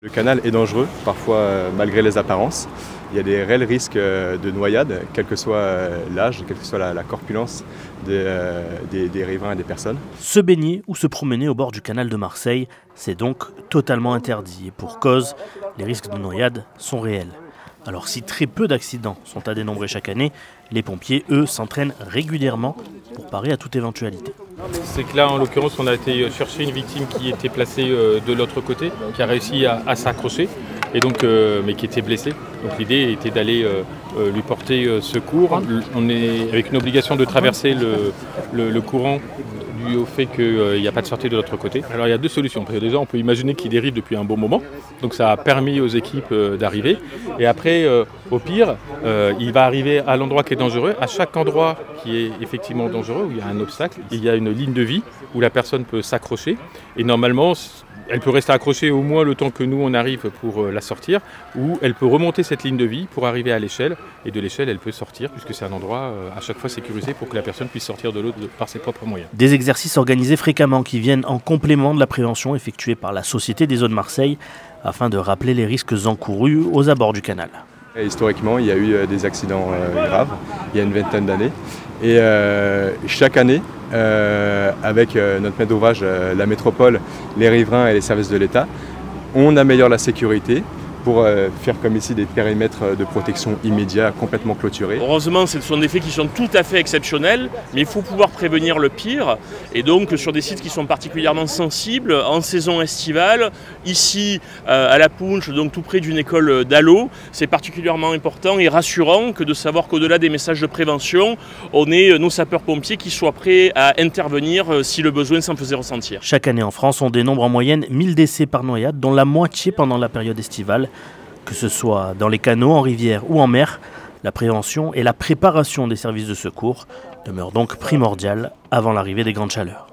Le canal est dangereux, parfois malgré les apparences. Il y a des réels risques de noyade, quel que soit l'âge, quelle que soit la corpulence des riverains et des personnes. Se baigner ou se promener au bord du canal de Marseille, c'est donc totalement interdit. Et pour cause, les risques de noyade sont réels. Alors si très peu d'accidents sont à dénombrer chaque année, les pompiers, eux, s'entraînent régulièrement pour parer à toute éventualité. C'est que là, en l'occurrence, on a été chercher une victime qui était placée de l'autre côté, qui a réussi à s'accrocher, et donc, mais qui était blessée. Donc l'idée était d'aller lui porter secours. On est avec une obligation de traverser le courant dû au fait qu'il n'y a pas de sortie de l'autre côté. Alors il y a deux solutions. Déjà, on peut imaginer qu'il dérive depuis un bon moment, donc ça a permis aux équipes d'arriver. Et après, au pire, il va arriver à l'endroit qui est dangereux. À chaque endroit qui est effectivement dangereux, où il y a un obstacle, il y a une ligne de vie où la personne peut s'accrocher. Et normalement, elle peut rester accrochée au moins le temps que nous on arrive pour la sortir, ou elle peut remonter cette ligne de vie pour arriver à l'échelle, et de l'échelle elle peut sortir puisque c'est un endroit à chaque fois sécurisé pour que la personne puisse sortir de l'eau par ses propres moyens. Des exercices organisés fréquemment qui viennent en complément de la prévention effectuée par la Société des eaux de Marseille afin de rappeler les risques encourus aux abords du canal. Historiquement, il y a eu des accidents graves il y a une vingtaine d'années. Et chaque année, avec notre maître d'ouvrage, la métropole, les riverains et les services de l'État, on améliore la sécurité pour faire comme ici des périmètres de protection immédiats complètement clôturés. Heureusement, ce sont des faits qui sont tout à fait exceptionnels, mais il faut pouvoir prévenir le pire. Et donc sur des sites qui sont particulièrement sensibles, en saison estivale, ici à la Punche, donc tout près d'une école d'Allo, c'est particulièrement important et rassurant que de savoir qu'au-delà des messages de prévention, on ait nos sapeurs-pompiers qui soient prêts à intervenir si le besoin s'en faisait ressentir. Chaque année en France, on dénombre en moyenne 1000 décès par noyade, dont la moitié pendant la période estivale. Que ce soit dans les canaux, en rivière ou en mer, la prévention et la préparation des services de secours demeurent donc primordiales avant l'arrivée des grandes chaleurs.